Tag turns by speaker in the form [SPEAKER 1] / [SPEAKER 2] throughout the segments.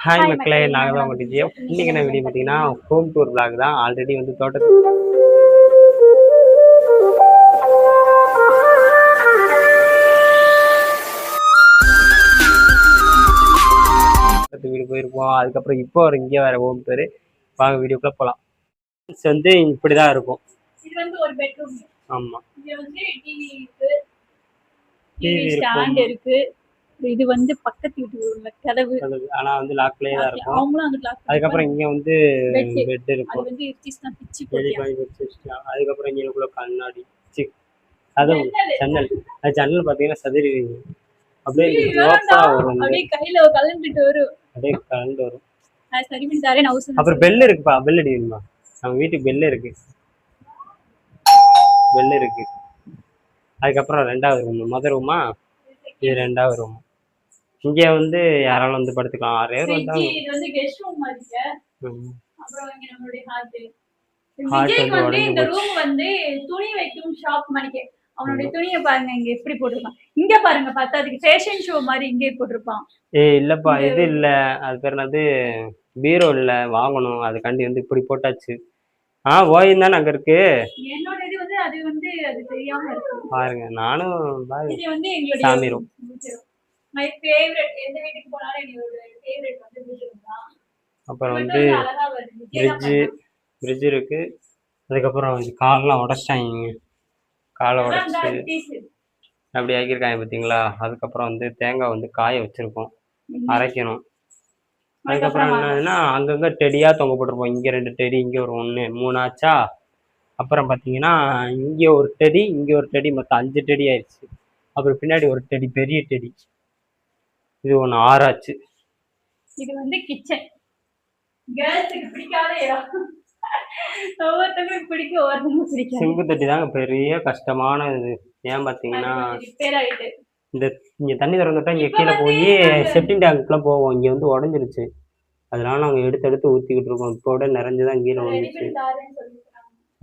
[SPEAKER 1] Hi மக்களே, நாங்கள் தான் உங்கள் டிஜியோ. இன்றைக்கி என்ன வீடியோ பார்த்தீங்கன்னா ஹோம் டூர் விளாக் தான். ஆல்ரெடி வந்து தோட்டத்துக்கு வீடு போயிருப்போம். அதுக்கப்புறம் இப்போ ஒரு இங்கே வேறு ஹோம் டூர். வாங்க வீடியோக்குள்ளே போகலாம். வந்து இப்படி தான் இருக்கும்.
[SPEAKER 2] இது வந்து ஒரு பெட்ரூம்.
[SPEAKER 1] ஆமாம்,
[SPEAKER 2] இது வந்து டிவி இருக்கு, டிவி ஸ்டாண்ட் இருக்கு. இது வந்து பக்கத்து வீட்டுக்கு உள்ள கதவு.
[SPEAKER 1] ஆனால் வந்து லாக்லேயே தான் இருக்கும்.
[SPEAKER 2] அவங்களும் அந்த லாக்.
[SPEAKER 1] அதுக்கப்புறம் இங்கே வந்து பெட் இருக்கும்.
[SPEAKER 2] அது வந்து இர்டிஸ்னா பிச்சி போட்டு.
[SPEAKER 1] அதுக்கப்புறம் இங்கே கண்ணாடி கதவு ஜன்னல். அது ஜன்னல் பார்த்தீங்கன்னா சதுரிங்க அப்படியே வரும்.
[SPEAKER 2] அப்படியே கையில கலந்துட்டு வரும்.
[SPEAKER 1] அப்படியே கலந்து வரும்.
[SPEAKER 2] சரி பண்ணி தரேன்.
[SPEAKER 1] அப்புறம் பெல் இருக்குப்பா, பெல் அடிக்கணுமா? நம்ம வீட்டுக்கு பெல் இருக்கு, பெல் இருக்கு. அதுக்கப்புறம் ரெண்டாவது ரூம், மொதல் ரூமா இது ரெண்டாவது ரூம். இங்கே வந்து யாராலும் வந்து படுத்துக்கலாம். 6 பேர் வந்தாங்க.
[SPEAKER 2] இது வந்து கெஸ்ட் ரூம் மாதிரி. அப்புறம் இங்க நம்மளுடைய ஹாட் வந்து இந்த ரூம் வந்து துணி வைக்கும் ஷாப் மாதிரி. அவனுடைய துணியை பாருங்க இங்க எப்படி போட்டிருக்கான். இங்க பாருங்க, பார்த்தா அதுக்கு ஃபேஷன் ஷோ மாதிரி இங்கே போட்டிருப்பான்.
[SPEAKER 1] இல்லப்பா, இது இல்ல, அது பேர் என்னது, பீரோ இல்ல, வாங்கணும். அதுக்காண்டி வந்து இப்படி போட்டாச்சு. ஓயின் தானே அங்க இருக்கு.
[SPEAKER 2] என்னோட இது வந்து அது வந்து அது தெரியாம இருக்கு
[SPEAKER 1] பாருங்க. நானும்
[SPEAKER 2] இது வந்து எங்களுடைய
[SPEAKER 1] சாமி ரூம்.
[SPEAKER 2] My favourite. எந்த வீட்டுக்கு போனாலும் என்னோட ஃபேவரட் வந்து பெட்ரூம் தான்.
[SPEAKER 1] அப்புறம் வந்து ஃப்ரிட்ஜ் இருக்கு. அதுக்கப்புறம் இது காலெல்லாம் உடச்சிட்டாங்க. காலை உடச்சி அப்படி ஆக்கியிருக்காங்க பார்த்தீங்களா. அதுக்கப்புறம் வந்து தேங்காய் வந்து காய வச்சிருக்கோம், அரைக்கணும். அதுக்கப்புறம் என்னதுன்னா அங்கங்கே டெடியாக தொங்க போட்டிருப்போம். இங்கே 2 டெடி, இங்கே ஒரு 1 3 ஆச்சா. அப்புறம் பார்த்தீங்கன்னா இங்கே ஒரு டெடி, இங்கே ஒரு டெடி, மொத்தம் 5 டெடி ஆயிடுச்சு. அப்புறம் பின்னாடி ஒரு டெடி, பெரிய டெடி, இது 1 6 ஆச்சு.
[SPEAKER 2] இது வந்து கிச்சன். கேர்ள்ஸுக்கு பிடிக்காத இடம். ஒவ்வொருத்தவங்களுக்கு பிடிக்கும், ஒவ்வொருத்தவங்களுக்கு பிடிக்கும்.
[SPEAKER 1] சிம்பு தட்டி தாங்க பெரிய கஷ்டமான இது. ஏன் பார்த்தீங்கன்னா இந்த இங்கே தண்ணி திறந்துட்டா இங்கே கீழே போய் செப்டிங் டேங்க்குலாம் போவோம். இங்கே வந்து உடஞ்சிருச்சு. அதனால நாங்கள் எடுத்து ஊற்றிக்கிட்டு இருக்கோம். இப்போ விட நிறைஞ்சுதான் கீழே வந்துச்சு.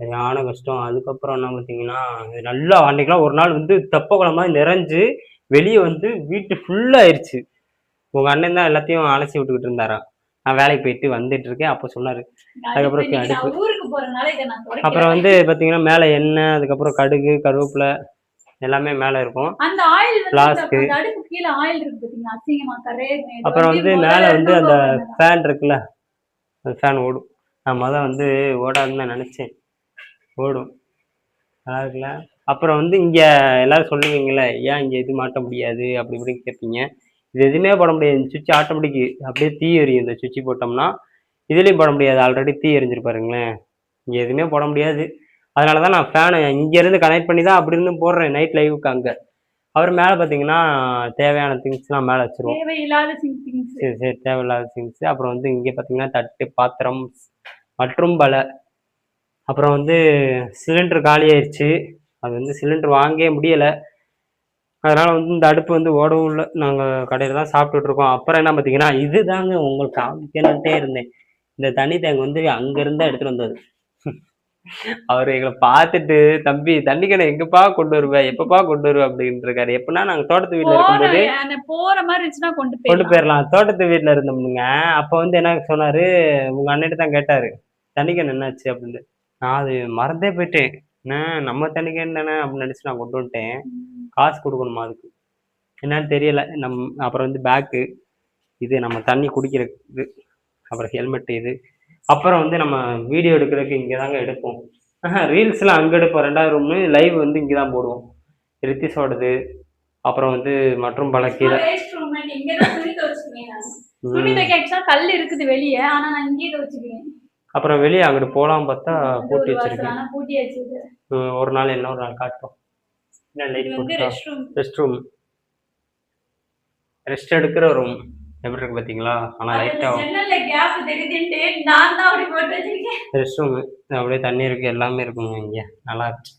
[SPEAKER 1] சரியான கஷ்டம். அதுக்கப்புறம் என்ன பார்த்தீங்கன்னா நல்லா அன்னைக்கெல்லாம் ஒரு நாள் வந்து தெப்ப குளமா நிறைஞ்சு வெளியே வந்து வீட்டு ஃபுல்லாகிடுச்சு. உங்கள் அண்ணன் தான் எல்லாத்தையும் அலசி விட்டுக்கிட்டு இருந்தாரா. நான் வேலைக்கு போயிட்டு வந்துட்டு இருக்கேன். அப்போ சொன்னார். அதுக்கப்புறம் அடுப்பு. அப்புறம் வந்து பார்த்தீங்கன்னா மேலே எண்ணெய், அதுக்கப்புறம் கடுகு, கருவேப்பிலை எல்லாமே மேலே இருக்கும்.
[SPEAKER 2] அந்த ஆயில் ஃப்ளாஸ்க்கு அடுப்பு கீழ ஆயில் இருக்கு பாத்தீங்களா, அசிங்கமா கரேன்னு.
[SPEAKER 1] அப்புறம் வந்து மேலே வந்து அந்த ஃபேன் இருக்குல்ல, அந்த ஃபேன் ஓடும். நான் முதல்ல வந்து ஓடாதுன்னு நினச்சேன், ஓடும், நல்லா இருக்குல்ல. அப்புறம் வந்து இங்கே எல்லோரும் சொல்லுவீங்களே, ஏன் இங்கே இது மாட்ட முடியாது அப்படி இப்படின்னு கேட்பீங்க. இது எதுவுமே போட முடியாது. இந்த சுவிட்ச் ஆட்டோமேட்டிக்கு அப்படியே தீ எரியும். இந்த சுவிட்ச் போட்டோம்னா இதுலேயும் போட முடியாது, ஆல்ரெடி தீ எரிஞ்சிருப்பாருங்களேன். இங்கே எதுவுமே போட முடியாது. அதனால தான் நான் ஃபேனு இங்கேருந்து கனெக்ட் பண்ணி தான் அப்படி இருந்து போடுறேன் நைட் லைவுக்கு அங்கே. அவர் மேலே பார்த்தீங்கன்னா தேவையான திங்ஸ்லாம் மேலே வச்சுருவோம். சரி, தேவையில்லாத திங்ஸு. அப்புறம் வந்து இங்கே பார்த்தீங்கன்னா தட்டு, பாத்திரம் மற்றும் பல. அப்புறம் வந்து சிலிண்டர் காலி ஆயிடுச்சு. அது வந்து சிலிண்டர் வாங்கவே முடியலை. அதனால் வந்து இந்த அடுப்பு வந்து ஓடவும் இல்லை. நாங்கள் கடையில் தான் சாப்பிட்டுட்ருக்கோம். அப்புறம் என்ன பார்த்தீங்கன்னா இது தாங்க உங்களுக்கு காமிக்கணுன்ட்டே இருந்தேன். இந்த தண்ணி டேங்க் வந்து அங்கேருந்து எடுத்துகிட்டு வந்தது. அவர் எங்களை பார்த்துட்டு, தம்பி தண்ணி கேனை எங்கப்பா கொண்டு வருவேன், எப்பப்பா கொண்டு வருவேன் அப்படின்ட்டு இருக்காரு. எப்படின்னா நாங்கள் தோட்டத்து வீட்டில் இருக்கும்போது
[SPEAKER 2] போகிற மாதிரி இருந்துச்சுன்னா
[SPEAKER 1] கொண்டு போயிடலாம். தோட்டத்து வீட்டில் இருந்தோம்னுங்க. அப்போ வந்து என்ன சொன்னார், உங்கள் அண்ணன்ட்ட தான் கேட்டார், தண்ணி கேன் என்னாச்சு அப்படின்னு. நான் அது மறந்தே போயிட்டேன். நம்ம தண்ணி கேன் தானே அப்படின்னு நினச்சி நான் கொண்டு வந்துட்டேன். காசு கொடுக்கணுமா அதுக்கு என்னன்னு தெரியலை. அப்புறம் வந்து பேக்கு, இது நம்ம தண்ணி குடிக்கிறதுக்கு, அப்புறம் ஹெல்மெட்டு இது. அப்புறம் வந்து நம்ம வீடியோ எடுக்கிறதுக்கு இங்கே தாங்க எடுப்போம். ரீல்ஸ்லாம் அங்கே எடுப்போம். 2வது ரூமு. லைவ் வந்து இங்கே தான் போடுவோம், ரித்திஸோடது. அப்புறம் வந்து மற்றும் பல கீழே
[SPEAKER 2] கல் இருக்குது வெளியே, ஆனா நான் இங்கேயே வச்சுக்கிறேன்.
[SPEAKER 1] அப்புறம் வெளியே அங்கிட்டு போகலாம் பார்த்தா பூட்டி வச்சிருக்கேன். ஒரு நாள் என்ன ஒரு நாள் காட்டுறோம். ரெஸ்ட் ரூம், ரெஸ்ட் எடுக்கிற ரூம் எப்படி இருக்கு பார்த்தீங்களா. ஆனால் லைட்டாக ரெஸ்ட் ரூமு அப்படியே தண்ணி இருக்குது, எல்லாமே இருக்குங்க இங்கே. நல்லா இருக்கு,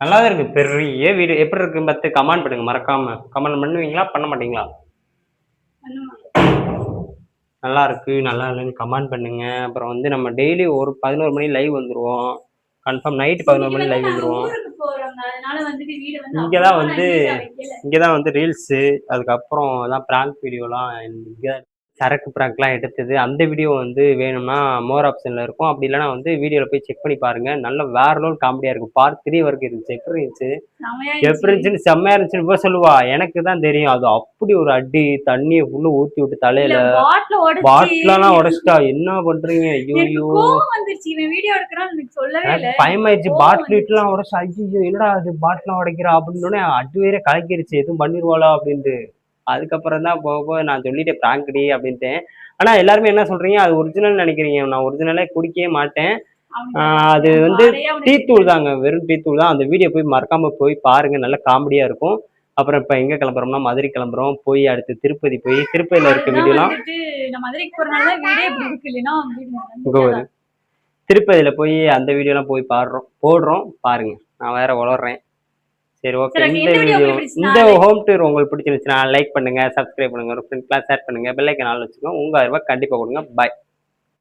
[SPEAKER 1] நல்லா தான் இருக்குது. பெரிய வீடு. எப்படி இருக்கு பார்த்து கமெண்ட் பண்ணுங்க. மறக்காமல் கமெண்ட் பண்ணுவீங்களா, பண்ண மாட்டீங்களா? நல்லா இருக்கு, நல்லா இல்லைன்னு கமெண்ட் பண்ணுங்க. அப்புறம் வந்து நம்ம டெய்லி ஒரு 11 மணி லைவ் வந்துடுவோம். கன்ஃபார்ம் நைட்டு 11 மணி லைவ் வந்துடுவோம். இங்கே தான் வந்து ரீல்ஸு, அதுக்கப்புறம் தான் ப்ராங்க் வீடியோலாம் இங்கே சரக்கு ப்ராங்க்லாம் எடுத்தது அந்த வீடியோ வந்து வேணும்னா மோர் ஆப்ஷன்ல இருக்கும். அப்படி இல்லைன்னா வந்து வீடியோல போய் செக் பண்ணி பாருங்க. நல்ல வேற லெவல் காமெடியா இருக்கும். பார்ட் 3 வரைக்கும் இருந்துச்சு. எப்படி இருந்துச்சு?
[SPEAKER 2] செமையா
[SPEAKER 1] எப்படி
[SPEAKER 2] இருந்துச்சு.
[SPEAKER 1] இருந்துச்சுன்னு செம்மையா இருந்துச்சுன்னு இவ சொல்லுவா. எனக்கு தான் தெரியும். அது அப்படி ஒரு அடி தண்ணிய ஃபுல்லா ஊத்தி விட்டு
[SPEAKER 2] இல்ல
[SPEAKER 1] தலையில
[SPEAKER 2] பாட்டில உடைச்சு
[SPEAKER 1] பாட்டிலெல்லாம் உடைச்சிட்டா. என்ன பண்றீங்க?
[SPEAKER 2] எனக்கு
[SPEAKER 1] ஐயோ!
[SPEAKER 2] கோவம் வந்துருச்சு. இவன் வீடியோ எடுக்கிறான்னு எனக்கு சொல்லவே இல்ல.
[SPEAKER 1] எனக்கு பயமாயிடுச்சு.
[SPEAKER 2] கோவம்
[SPEAKER 1] பாட்டில்
[SPEAKER 2] வந்துருச்சு.
[SPEAKER 1] இட்டுலாம் உடைச்சு ஐயோ என்னடா அது பாட்டிலாம் உடைக்கிறா அப்படின்னோடனே அடி வேற கலக்கிருச்சு. எதுவும் பண்ணிருவாளா அப்படின்ட்டு. அதுக்கப்புறம் தான் போக போக நான் சொல்லிட்டேன் பிராங்க்டி அப்படின்ட்டேன். ஆனா எல்லாருமே என்ன சொல்றீங்க? அது ஒரிஜினல் நினைக்கிறீங்க. நான் ஒரிஜினலே குடிக்கவே மாட்டேன்.
[SPEAKER 2] அவனுக்கு
[SPEAKER 1] அது
[SPEAKER 2] அந்த
[SPEAKER 1] வந்து
[SPEAKER 2] வாடையே அவனுக்கு
[SPEAKER 1] டீ தூள்
[SPEAKER 2] தெரியாது.
[SPEAKER 1] தாங்க. வெறும் டீ தூள் தான். அந்த வீடியோ போய் மறக்காம போய் பாருங்க. நல்ல காமெடியா இருக்கும். அப்புறம் இப்ப எங்க கிளம்புறோம்னா மதுரை கிளம்புறோம். போய் அடுத்து திருப்பதி போய் திருப்பதியில இருக்க
[SPEAKER 2] அதுதான்
[SPEAKER 1] வீடியோலாம்
[SPEAKER 2] வந்துட்டு நான் மதுரைக்கு போறனால தான் வீடே இப்படி இருக்கு. இல்லைன்னா வீடு
[SPEAKER 1] இங்க ஒரு திருப்பதியில போய் அந்த வீடியோலாம் போய் போடுறோம் பாருங்க. நான் வேற உளர்றேன். சரி ஓகே.
[SPEAKER 2] சரி,
[SPEAKER 1] இந்த
[SPEAKER 2] இந்த வீடியோ
[SPEAKER 1] வீடியோ
[SPEAKER 2] உங்களுக்கு பிடிச்சுன்னா
[SPEAKER 1] இந்த ஹோம் டூர் உங்களுக்கு பிடிச்சிருந்துச்சுன்னா லைக் பண்ணுங்க, சப்ஸ்கிரைப் பண்ணுங்க, ஒரு ஃப்ரெண்ட்ஸ்லாம் ஷேர் பண்ணுங்க, பெல் ஐக்கான் ஆல் வச்சுக்கோங்க. உங்க ஆதரவை கண்டிப்பா கொடுங்க. பாய்.